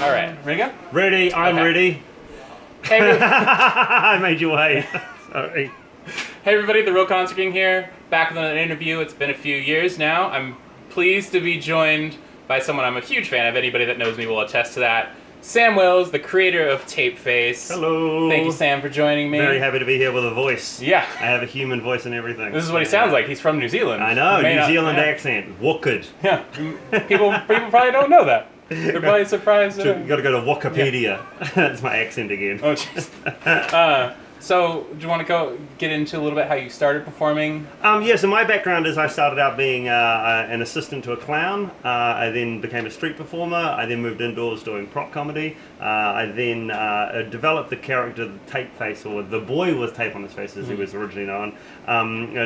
All right, ready to go? Ready, I'm Okay. ready. Hey, I made you wait. Sorry. hey everybody, TheRealConcertKing here, back with another interview. It's been a few years now. I'm pleased to be joined by someone I'm a huge fan of. Anybody that knows me will attest to that. Sam Wills, the creator of Tapeface. Hello. Thank you, Sam, for joining me. Very happy to be here with a voice. Yeah. I have a human voice and everything. This is what he sounds like. He's from New Zealand. I know, You may New not- Zealand yeah. accent. Wooked. Yeah, people probably don't know that. They're probably surprised. You gotta go to Wikipedia. That's my accent again. Oh, jeez. So, do you want to get into a little bit how you started performing? Yeah, so my background is I started out being an assistant to a clown. I then became a street performer. I then moved indoors doing prop comedy. I then developed the character the Tapeface, or the boy with tape on his face as he was originally known,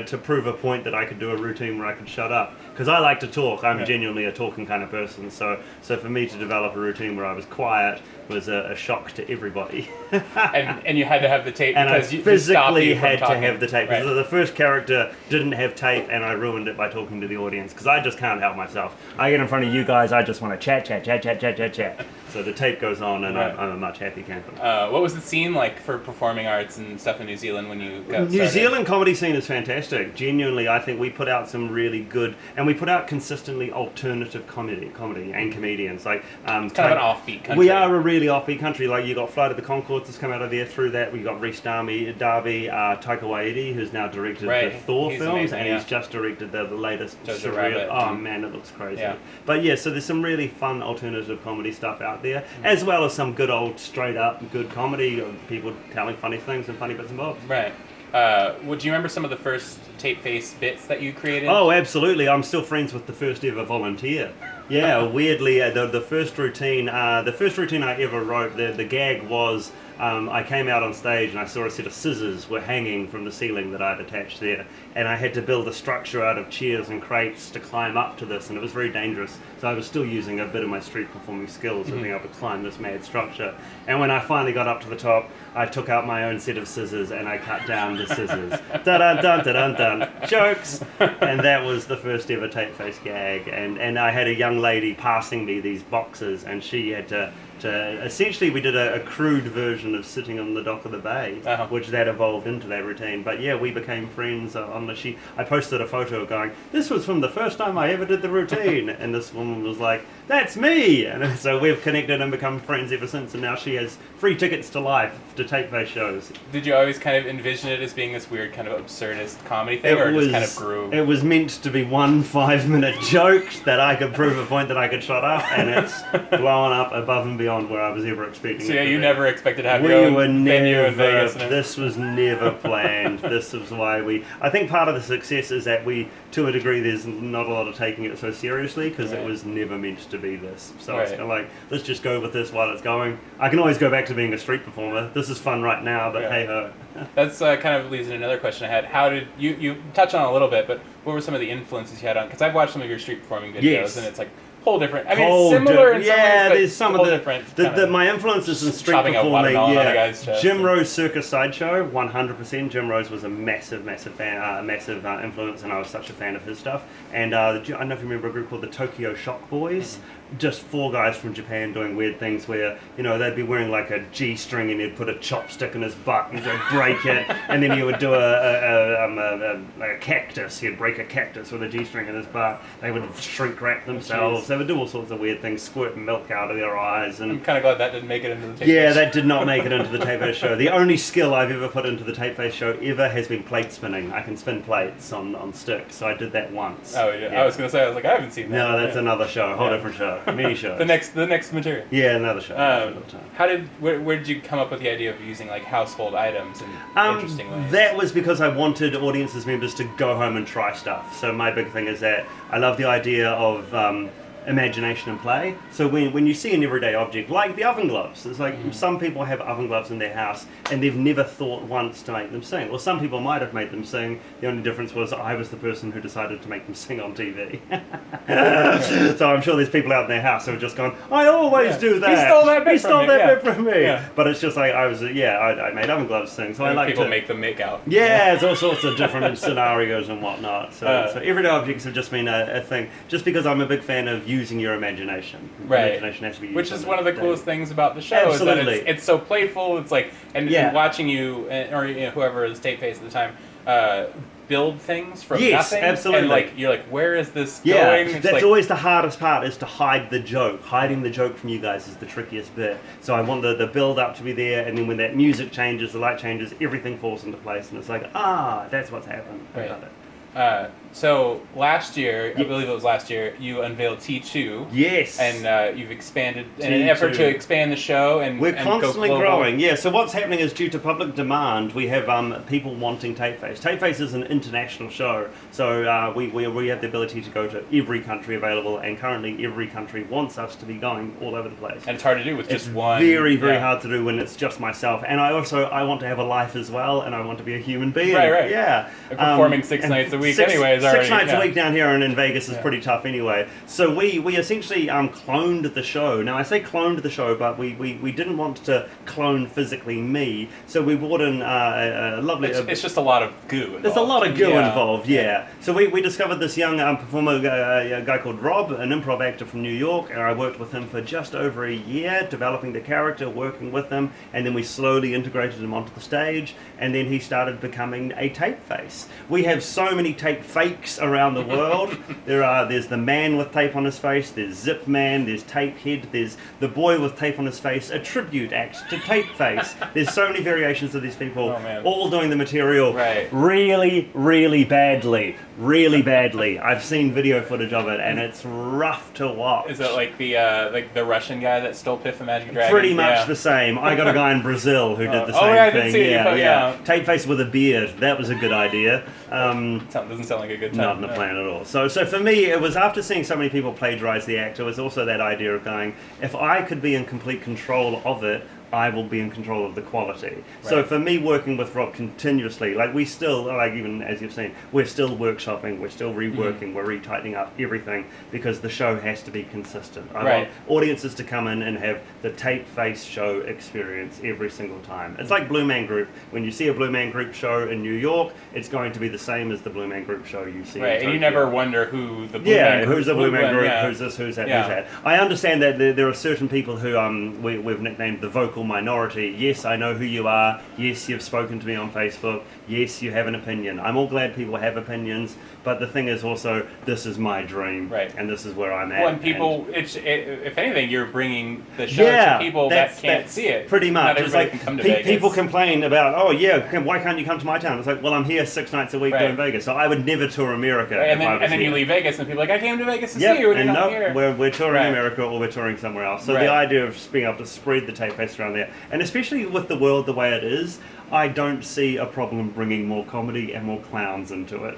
to prove a point that I could do a routine where I could shut up. Because I like to talk. I'm genuinely a talking kind of person. So for me to develop a routine where I was quiet was a shock to everybody. and you had to have the tape And I because physically you had to have the tape. Right. Because the first character didn't have tape, and I ruined it by talking to the audience. Because I just can't help myself. I get in front of you guys, I just want to chat. So the tape goes on, and Right. I'm a much happy camper. What was the scene like for performing arts and stuff in New Zealand when you got New started? Zealand comedy scene is fantastic. Genuinely, I think we put out some really good, and we put out consistently alternative comedy and comedians. Like Kind of an offbeat country. We are a really offbeat country. Like you got Flight of the Conchords has come out of there. Through that, we got Rhys Darby, Taika Waititi, who's now directed Right. the Thor He's films, amazing, and yeah. he's just directed the latest Jojo surreal. Rabbit. Oh man, it looks crazy. Yeah. But yeah, so there's some really fun alternative comedy stuff out there, as well as some good old straight up good comedy of people telling funny things and funny bits and bobs. Right. Would you remember some of the first Tapeface bits that you created? Oh, absolutely. I'm still friends with the first ever volunteer. Yeah, weirdly, the first routine I ever wrote, the gag was I came out on stage and I saw a set of scissors were hanging from the ceiling that I'd attached there, and I had to build a structure out of chairs and crates to climb up to this, and it was very dangerous. So I was still using a bit of my street performing skills of being able to climb this mad structure. And when I finally got up to the top, I took out my own set of scissors and I cut down the scissors. Dun-dun-dun-dun-dun-dun. Jokes! And that was the first ever Tapeface gag. And I had a young lady passing me these boxes, and she had to essentially we did a crude version of sitting on the dock of the bay, which that evolved into that routine. But yeah, we became friends on the I posted a photo going, this was from the first time I ever did the routine, and this woman was like, that's me! And so we've connected and become friends ever since, and now she has free tickets to life to Tapeface shows. Did you always kind of envision it as being this weird kind of absurdist comedy thing, or it just kind of grew? It was meant to be one 5-minute joke that I could prove a point that I could shut up, and it's blown up above and beyond where I was ever expecting So it yeah, to you be. never expected to have We your own were venue in never, Vegas. this was never planned. This is why I think part of the success is that to a degree, there's not a lot of taking it so seriously, because it was never meant to be this. So it's kind of like, let's just go with this while it's going. I can always go back to being a street performer. This is fun right now, but hey ho. That's kind of leads into another question I had. How did you touch on it a little bit, but what were some of the influences you had on? Because I've watched some of your street performing videos, Yes. and it's like whole different. I mean, it's similar in some ways, but there's some whole of different. my influences in street chopping a performing. watermelon on a guy's chest. Jim Rose Circus Sideshow, 100%. Jim Rose was a massive fan, massive influence, and I was such a fan of his stuff. And I don't know if you remember a group called the Tokyo Shock Boys. Just 4 guys from Japan doing weird things where, they'd be wearing like a G-string and he'd put a chopstick in his butt and they'd break it, and then he would do a cactus. He'd break a cactus with a G-string in his butt. They would shrink wrap themselves. They would do all sorts of weird things, squirt milk out of their eyes. And I'm kind of glad that didn't make it into the tape. yeah, that did not make it into the Tapeface show. The only skill I've ever put into the Tapeface show ever has been plate spinning. I can spin plates on sticks, so I did that once. Oh, yeah. I was going to say, I haven't seen that. No, that's another show, a whole different show. Mini shows. The next material. Yeah, another show. Another time. Where did you come up with the idea of using like household items in interesting ways? That was because I wanted audiences members to go home and try stuff. So my big thing is that I love the idea of imagination and play. So when you see an everyday object, like the oven gloves, it's like some people have oven gloves in their house and they've never thought once to make them sing. Or some people might have made them sing. The only difference was I was the person who decided to make them sing on TV. So I'm sure there's people out in their house who have just gone, I always do that. He stole that bit He from stole me. that Yeah. bit from me. Yeah. But it's just like I made oven gloves sing. So I like people to make them make out. yeah, it's all sorts of different scenarios and whatnot. So everyday objects have just been a thing. Just because I'm a big fan of using your imagination. Right. Imagination has to be used. Which is on one of the day. coolest things about the show. Absolutely. Is that it's so playful. It's like, and watching you, or whoever is tape face at the time, build things from nothing. Absolutely. And like, you're like, where is this Yeah, going? It's that's like, always the hardest part, is to hide the joke. Hiding the joke from you guys is the trickiest bit. So I want the build up to be there, and then when that music changes, the light changes, everything falls into place, and it's like, that's what's happened. I love it. So last year, I believe it was last year, you unveiled T2. Yes. And you've expanded in an effort to expand the show, and we're and constantly go growing. Yeah. So what's happening is, due to public demand, we have people wanting Tapeface. Tapeface is an international show, so we have the ability to go to every country available, and currently every country wants us to be going all over the place. And it's hard to do with just one. Very hard to do when it's just myself, and I want to have a life as well, and I want to be a human being. Right. Yeah. And performing 6 nights a week, anyways. 6 nights a week down here and in Vegas is pretty tough anyway. So we essentially cloned the show. Now I say cloned the show, but we didn't want to clone physically me. So we brought in a lovely. It's just a lot of goo involved. There's a lot of goo involved. Yeah. So we discovered this young performer, a guy called Rob, an improv actor from New York, and I worked with him for just over a year, developing the character, working with him, and then we slowly integrated him onto the stage, and then he started becoming a tape face. We have so many tape fakes around the world. There's the man with tape on his face, there's Zip Man, there's Tape Head, there's the boy with tape on his face, a tribute act to Tape Face. There's so many variations of these people, all doing the material really, really badly. Really badly. I've seen video footage of it, and it's rough to watch. Is it like the Russian guy that stole Piff the Magic Dragon? Pretty much the same. I got a guy in Brazil who did the same thing. I did see you. Tape face with a beard. That was a good idea. Doesn't sound like a good time. Not in the plan at all. So for me, it was after seeing so many people plagiarize the act, it was also that idea of going, if I could be in complete control of it, I will be in control of the quality. So for me, working with Rob continuously, like we still, like even as you've seen, we're still workshopping, we're still reworking, we're retightening up everything, because the show has to be consistent. I want audiences to come in and have the tape face show experience every single time. It's like Blue Man Group. When you see a Blue Man Group show in New York, it's going to be the same as the Blue Man Group show you see in Tokyo. And you never wonder who the Blue Man Group who's the Blue Man Group, who's this, who's that, who's that. I understand that there are certain people who we've nicknamed the vocal minority. Yes, I know who you are. Yes, you've spoken to me on Facebook. Yes, you have an opinion. I'm all glad people have opinions, but the thing is also, this is my dream, and this is where I'm at. When people, if anything, you're bringing the show to people that can't see it. Pretty much. Not everybody can come to Vegas. People complain about, why can't you come to my town? It's like, well, I'm here 6 nights a week doing Vegas, so I would never tour America. And then you leave Vegas, and people are like, I came to Vegas to see you, and you're not here. We're touring America, or we're touring somewhere else. So the idea of being able to spread the tape face around there, and especially with the world the way it is, I don't see a problem bringing more comedy and more clowns into it.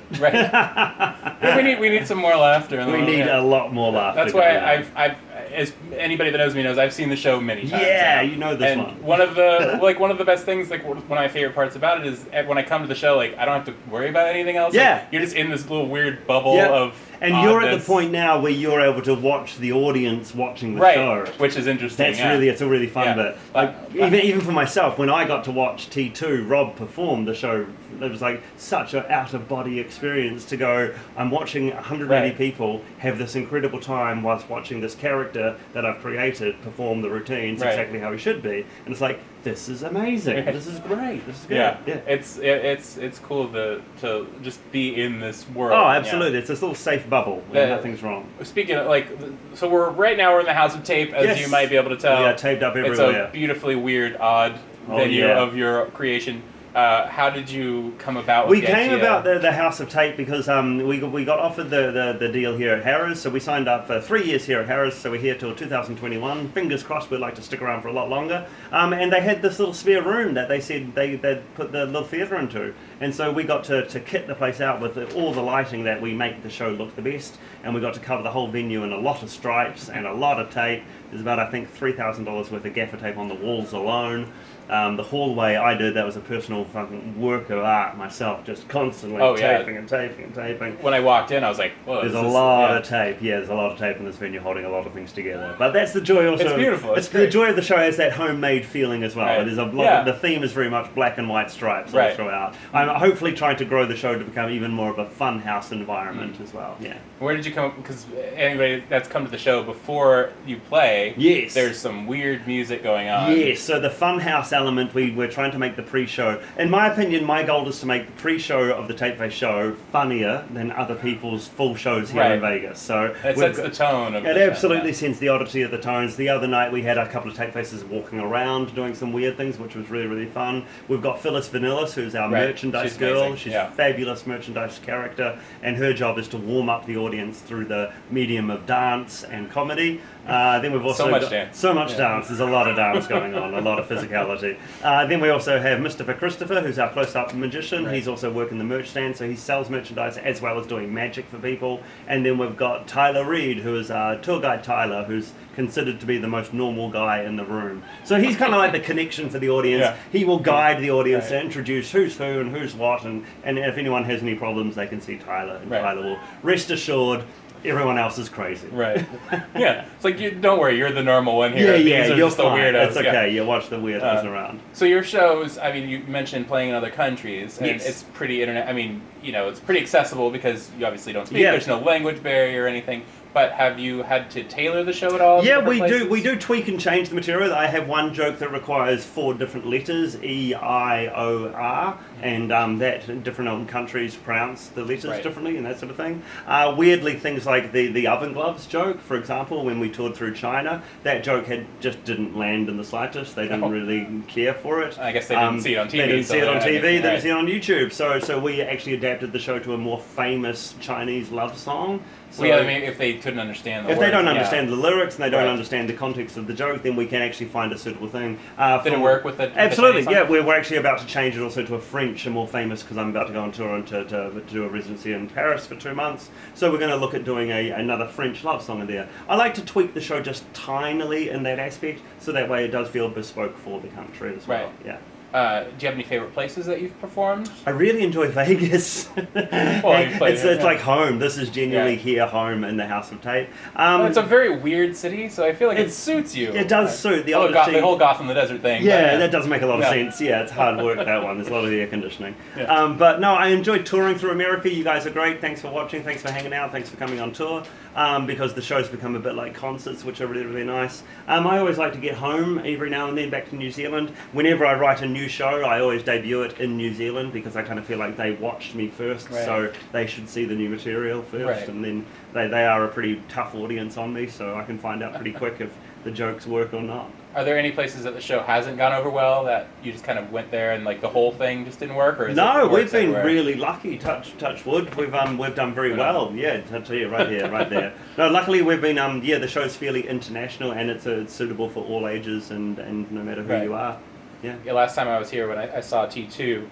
We need some more laughter. We need a lot more laughter. That's why I've as anybody that knows me knows, I've seen the show many times. Yeah, you know this one. One of the best things, like one of my favorite parts about it is when I come to the show, like I don't have to worry about anything else. Yeah, like, you're just in this little weird bubble of. And you're at the point now where you're able to watch the audience watching the show, which is interesting. It's a really fun bit. Like even for myself, when I got to watch T2 Rob perform the show, it was like such an out of body experience to go. I'm watching 180 people have this incredible time whilst watching this character that I've created perform the routines exactly how he should be, and it's like, this is amazing. This is great. This is good. Yeah. It's cool to just be in this world. Oh, absolutely. Yeah. It's this little safe bubble where nothing's wrong. Speaking of, so we're in the House of Tape, as you might be able to tell. Yeah, taped up everywhere. It's a beautifully weird, odd venue of your creation. How did you come about with the idea? We came about the House of Tape because we got offered the deal here at Harrah's, so we signed up for 3 years here at Harrah's, so we're here till 2021. Fingers crossed we'd like to stick around for a lot longer. And they had this little spare room that they said they'd put the little theatre into. And so we got to kit the place out with all the lighting that we make the show look the best, and we got to cover the whole venue in a lot of stripes and a lot of tape. There's about, I think, $3,000 worth of gaffer tape on the walls alone. The hallway I did, that was a personal fucking work of art myself, just constantly taping and taping and taping. When I walked in, I was like, whoa. There's a lot of tape. Yeah, there's a lot of tape in this venue holding a lot of things together. But that's the joy also. It's beautiful. It's the joy of the show has that homemade feeling as well. It is a lot, the theme is very much black and white stripes all throughout. I'm hopefully trying to grow the show to become even more of a Funhouse environment as well. Yeah. Where did you come? Because anybody that's come to the show before you play, Yes. there's some weird music going on. Yes, so the Funhouse element, we're trying to make the pre-show. In my opinion, my goal is to make the pre-show of the Tapeface show funnier than other people's full shows here in Vegas. So it sets the tone of it absolutely sends the oddity of the tones. The other night we had a couple of Tapefaces walking around doing some weird things, which was really, really fun. We've got Phyllis Vanillis, who's our merchandise She's girl. amazing. She's a fabulous merchandise character, and her job is to warm up the audience through the medium of dance and comedy. Then we've also got dance. So much dance. There's a lot of dance going on, a lot of physicality. Then we also have Mr. Christopher, who's our close-up magician. He's also working the merch stand, so he sells merchandise as well as doing magic for people. And then we've got Tyler Reed, who is our tour guide Tyler, who's considered to be the most normal guy in the room. So he's kind of like the connection for the audience. He will guide the audience to introduce who's who and who's what, and if anyone has any problems, they can see Tyler, and Tyler will rest assured everyone else is crazy. Right. Yeah. It's like, don't worry, you're the normal one here. Yeah, These are you're just the fine. weirdos. It's okay. You watch the weirdos around. So your shows, I mean, you mentioned playing in other countries, and Yes. it's pretty I mean, it's pretty accessible because you obviously don't speak. Yeah. There's no language barrier or anything. But have you had to tailor the show at all? Yeah, we do. We do tweak and change the material. I have one joke that requires 4 different letters, E-I-O-R, and that different countries pronounce the letters differently and that sort of thing. Weirdly, things like the oven gloves joke, for example, when we toured through China, that joke just didn't land in the slightest. They didn't really care for it. I guess they didn't see it on TV. They didn't see it on TV. They didn't see it on YouTube. So we actually adapted the show to a more famous Chinese love song. So I mean, if they couldn't understand the if words, they don't understand the lyrics and they don't understand the context of the joke, then we can actually find a suitable thing. Did it work with the Absolutely, the yeah. We're actually about to change it also to a French, and more famous, because I'm about to go on tour and to do a residency in Paris for 2 months. So we're going to look at doing another French love song in there. I like to tweak the show just tinily in that aspect, so that way it does feel bespoke for the country as well. Yeah. Do you have any favorite places that you've performed? I really enjoy Vegas. It's like home. This is genuinely here, home in the House of Tape. It's a very weird city, so I feel like it suits you. It does suit the whole Gotham the Desert thing. Yeah, that does make a lot of sense. Yeah, it's hard work, that one. There's a lot of air conditioning. But no, I enjoyed touring through America. You guys are great. Thanks for watching. Thanks for hanging out. Thanks for coming on tour. Because the shows become a bit like concerts, which are really, really nice. I always like to get home every now and then back to New Zealand. Whenever I write a new show, I always debut it in New Zealand because I kind of feel like they watched me first, so they should see the new material first, and then they are a pretty tough audience on me, so I can find out pretty quick if the jokes work or not. Are there any places that the show hasn't gone over well that you just kind of went there and like the whole thing just didn't work, or is no? It we've been everywhere? Really lucky. Touch wood. We've done very well. Yeah, I tell you, right here, right there. No, luckily we've been the show's fairly international, and it's suitable for all ages and no matter who you are. Yeah. Last time I was here, when I saw T2,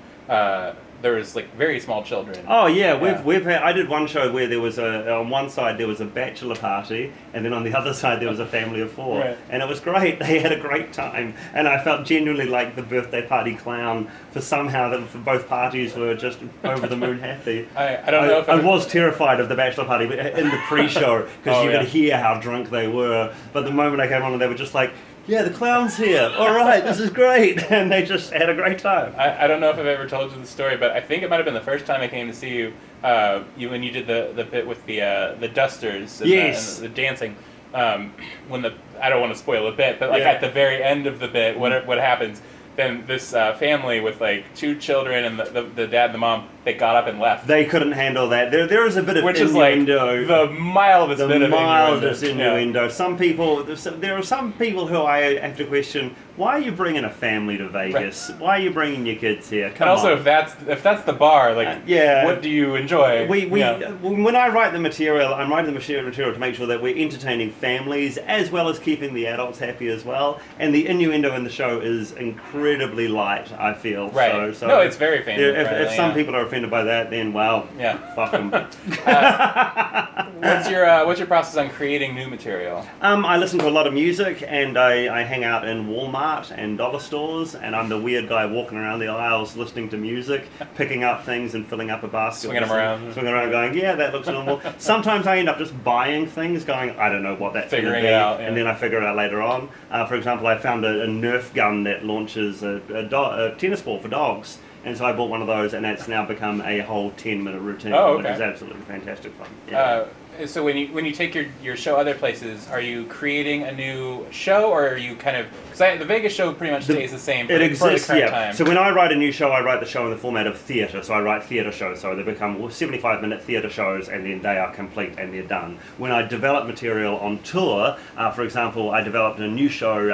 there was like very small children. Oh yeah, we've had. I did one show where there was on one side there was a bachelor party, and then on the other side there was a family of 4, and it was great. They had a great time, and I felt genuinely like the birthday party clown for both parties were just over the moon happy. I don't know if I was terrified of the bachelor party in the pre-show because you could hear how drunk they were, but the moment I came on, they were just like, yeah, the clown's here. All right, this is great. And they just had a great time. I don't know if I've ever told you the story, but I think it might have been the first time I came to see you, when you did the bit with the dusters and, the dancing. When I don't want to spoil a bit, but like at the very end of the bit, what happens? Then this family with like 2 children and the dad and the mom, they got up and left. They couldn't handle that. There is a bit of which innuendo. Is like the mildest bit of innuendo. There are some people who I have to question. Why are you bringing a family to Vegas? Why are you bringing your kids here? Come on. And also, if that's the bar, like, what do you enjoy? When I write the material, I'm writing the material to make sure that we're entertaining families as well as keeping the adults happy as well. And the innuendo in the show is incredibly light, I feel. Right. So no, it's very family friendly. If some people are offended by that, then fuck them. What's your process on creating new material? I listen to a lot of music, and I hang out in Walmart and dollar stores, and I'm the weird guy walking around the aisles listening to music, picking up things and filling up a basket. Swinging around going, yeah, that looks normal. Sometimes I end up just buying things, going, I don't know what that's going to be, and then I figure it out later on. For example, I found a Nerf gun that launches a tennis ball for dogs. and so I bought one of those, and that's now become a whole 10-minute routine, Oh, okay. which is absolutely fantastic fun. Yeah. So when you take your show other places, are you creating a new show, or are you kind of, because the Vegas show pretty much stays the same for, It for exists, the current yeah. time. So when I write a new show, I write the show in the format of theatre. So I write theatre shows. So they become 75-minute theatre shows, and then they are complete and they're done. When I develop material on tour, for example, I developed a new show,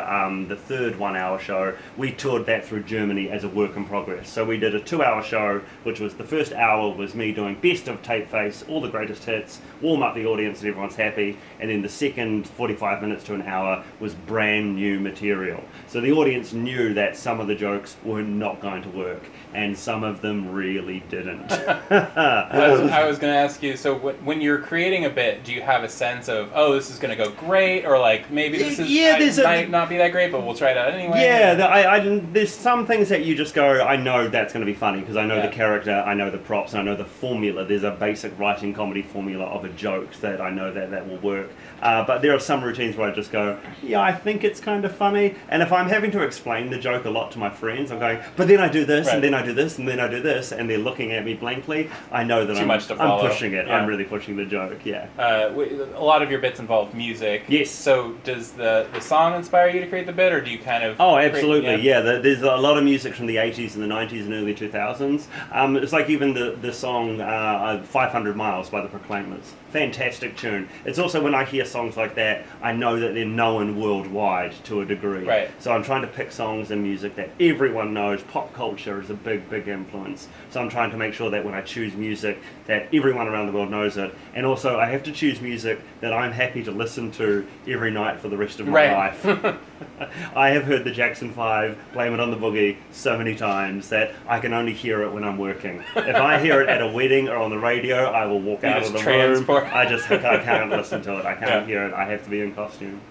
the third 1-hour show. We toured that through Germany as a work in progress. So we did a 2-hour show, which was the first hour was me doing best of tape face, all the greatest hits, warm up the audience and everyone's happy, and then the second 45 minutes to an hour was brand new material. So the audience knew that some of the jokes were not going to work, and some of them really didn't. I was going to ask you, so when you're creating a bit, do you have a sense of, oh, this is going to go great, or like maybe this might not be that great, but we'll try it out anyway? Yeah, there's some things that you just go, I know that's going to be funny, because I know the character, I know the props, I know the formula. There's a basic writing comedy formula of a joke that I know that will work. But there are some routines where I just go, yeah, I think it's kind of funny. And if I'm having to explain the joke a lot to my friends, I'm going, but then I do this, and then I do this, and then I do this, and they're looking at me blankly, I know that I'm pushing it. Yeah. I'm really pushing the joke, yeah. A lot of your bits involve music. Yes. So does the song inspire you to create the bit, or do you kind of... Oh, absolutely, there's a lot of music from the 80s and the 90s and early 2000s. It's like even the song 500 Miles by the Proclaimers. Fantastic tune. It's also when I hear songs like that, I know that they're known worldwide to a degree. Right. So I'm trying to pick songs and music that everyone knows. Pop culture is a big influence. So I'm trying to make sure that when I choose music, that everyone around the world knows it. And also I have to choose music that I'm happy to listen to every night for the rest of my life. I have heard the Jackson 5, Blame It on the Boogie, so many times that I can only hear it when I'm working. If I hear it at a wedding or on the radio, I will walk out of the room. I can't listen to it. I can't hear it. I have to be in costume.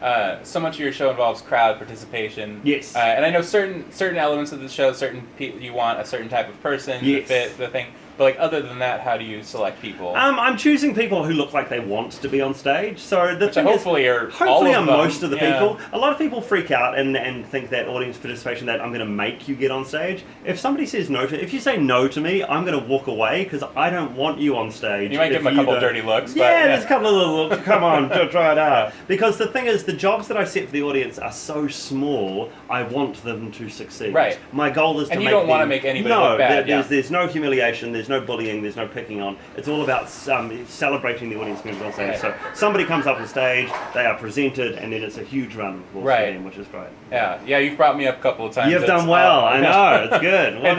So much of your show involves crowd participation. Yes. And I know certain elements of the show, certain people, you want a certain type of person to fit the thing. But like other than that, how do you select people? I'm choosing people who look like they want to be on stage. So the thing hopefully is, all of them. Most of the people. A lot of people freak out and think that audience participation, that I'm going to make you get on stage. If somebody says no if you say no to me, I'm going to walk away because I don't want you on stage. You might give them a couple of dirty looks. There's a couple of little looks. Come on, try it out. Because the thing is, the jobs that I set for the audience are so small. I want them to succeed. Right. My goal is to make them... And you don't want to make anybody look bad. There's no humiliation. There's no bullying, there's no picking on. It's all about celebrating the audience members on stage. So somebody comes up on stage, they are presented, and then it's a huge run of applause for them, which is great. Yeah, you've brought me up a couple of times. You've done well, I know, it's good. What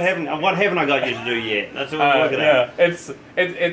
haven't I got you to do yet? That's what we're working at. It's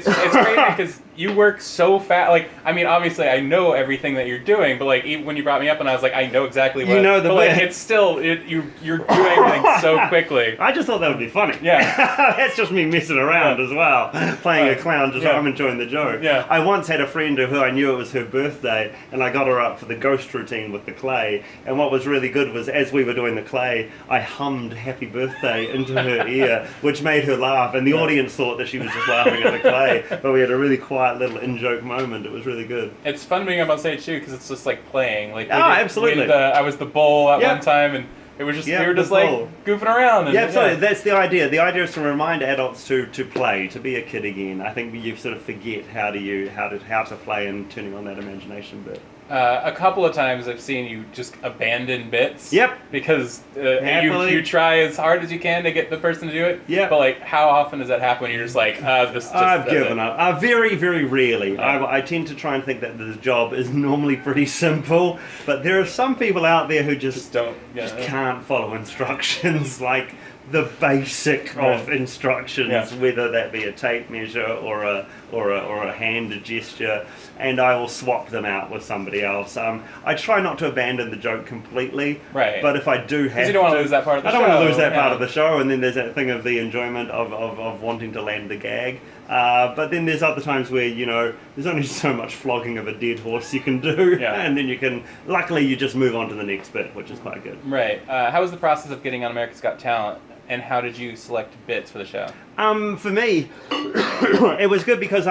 crazy because you work so fast. Like, I mean, obviously I know everything that you're doing, but like even when you brought me up and I was like, I know exactly what. You know the but like, it's still you're doing everything so quickly. I just thought that would be funny. Yeah, that's just me messing around as well, playing a clown. I'm enjoying the joke. Yeah. I once had a friend who I knew it was her birthday, and I got her up for the ghost routine with the clay. And what was really good was as we were doing the clay, I hummed "Happy Birthday" into her ear, which made her laugh. And the audience thought that she was just laughing at the clay, but we had a really quiet little in-joke moment. It was really good. It's fun being up on stage too because it's just like playing. Like absolutely. I was the bull at one time, and it was just we were just like goofing around. And, absolutely. That's the idea. The idea is to remind adults to play, to be a kid again. I think you sort of forget how to play and turning on that imagination bit. A couple of times I've seen you just abandon bits. Yep. Because you try as hard as you can to get the person to do it. Yep. But like, how often does that happen when you're just like, I've given up. Very, very rarely. Yeah. I tend to try and think that the job is normally pretty simple, but there are some people out there who just can't follow instructions like the basic of instructions, whether that be a tape measure or a hand gesture, and I will swap them out with somebody else. I try not to abandon the joke completely, but if I do have to... you don't want to lose that part of the show. I don't want to lose that part of the show, and then there's that thing of the enjoyment of wanting to land the gag. But then there's other times where, there's only so much flogging of a dead horse you can do, and then luckily you just move on to the next bit, which is quite good. Right. How was the process of getting on America's Got Talent? And how did you select bits for the show? For me, it was good because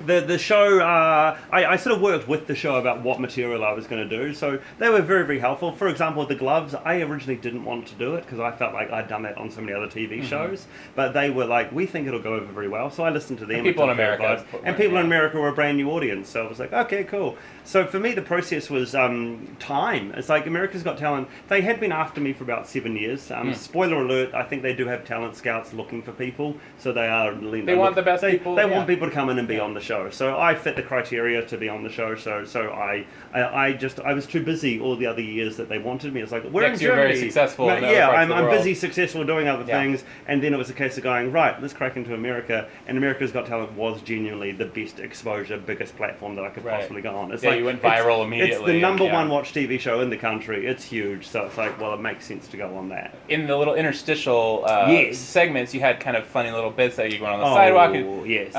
The show, I sort of worked with the show about what material I was going to do, so they were very, very helpful. For example, with the gloves, I originally didn't want to do it because I felt like I'd done that on so many other TV shows, but they were like, we think it'll go over very well, so I listened to them. And people in America. And people in America were a brand new audience, so I was like, okay, cool. So for me, the process was time. It's like America's Got Talent, they had been after me for about 7 years. Spoiler alert, I think they do have talent scouts looking for people, so they are... They want the best people. They want people to come in and be on the show. So I fit the criteria to be on the show. So I was too busy all the other years that they wanted me. It's like, we're in Germany. You're very successful. But, I'm busy, successful, doing other things. And then it was a case of going, right, let's crack into America. And America's Got Talent was genuinely the best exposure, biggest platform that I could possibly go on. It's you went viral immediately. It's the number one watched TV show in the country. It's huge. So it's like, well, it makes sense to go on that. In the little interstitial segments, you had kind of funny little bits that you went on the sidewalk. Yes.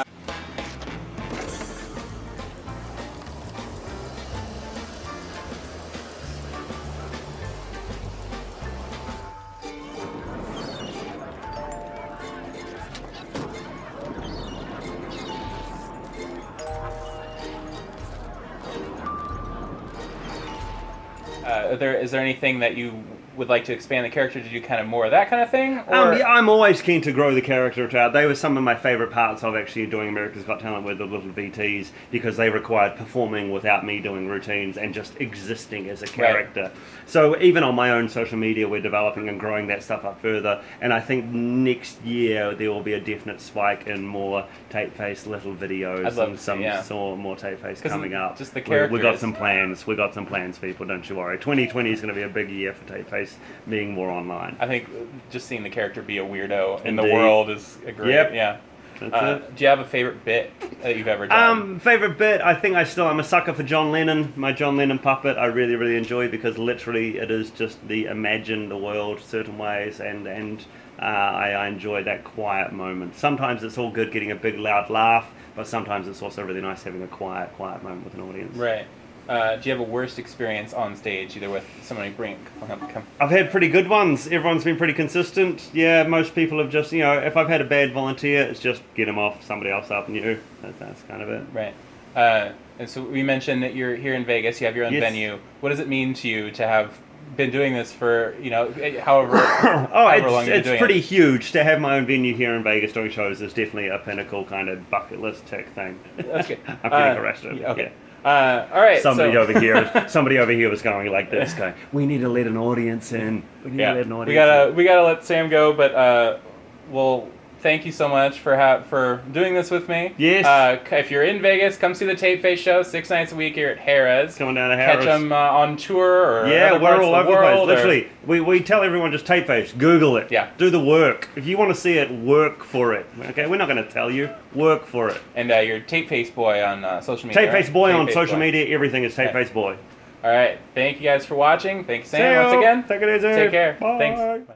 Is there anything that you would like to expand the character to do kind of more of that kind of thing? I'm always keen to grow the character out. They were some of my favourite parts of actually doing America's Got Talent with the little VTs because they required performing without me doing routines and just existing as a character. Right. So even on my own social media, we're developing and growing that stuff up further. And I think next year there will be a definite spike in more tape-faced little videos and some more tape-faced coming up. Just the characters. We got some plans. We got some plans, people. Don't you worry. 2020 is going to be a big year for tape-faced being more online. I think just seeing the character be a weirdo in the world is a great. Yeah. Do you have a favorite bit that you've ever done? Favorite bit, I think I'm a sucker for John Lennon. My John Lennon puppet I really, really enjoy because literally it is just imagine the world certain ways and I enjoy that quiet moment. Sometimes it's all good getting a big loud laugh, but sometimes it's also really nice having a quiet moment with an audience. Right. Do you have a worst experience on stage, either with somebody I've had pretty good ones. Everyone's been pretty consistent. Yeah, most people have just, if I've had a bad volunteer, it's just get them off, somebody else up and you. That's kind of it. Right. And so we mentioned that you're here in Vegas, you have your own venue. What does it mean to you to have been doing this for, however long you've been doing it? It's pretty huge. To have my own venue here in Vegas doing shows is definitely a pinnacle kind of bucket list tick thing. That's good. I'm pretty harassed. Okay. All right. Somebody over here was going like this, going, we need to let an audience in. We gotta let Sam go, but we'll thank you so much for doing this with me. Yes. If you're in Vegas, come see the Tape Face show 6 nights a week here at Harrah's. Coming down to Harrah's. Catch them on tour or we're all over the place. Literally, we tell everyone just Tape Face. Google it. Yeah. Do the work. If you want to see it, work for it. Okay, we're not going to tell you. Work for it. And you're Tape Face Boy on social media. Tape Face Boy on social media. Everything is Tape Face Boy. All right. Thank you guys for watching. Thank you, Sam, once again. Take it easy. Take care. Bye. Thanks. Bye.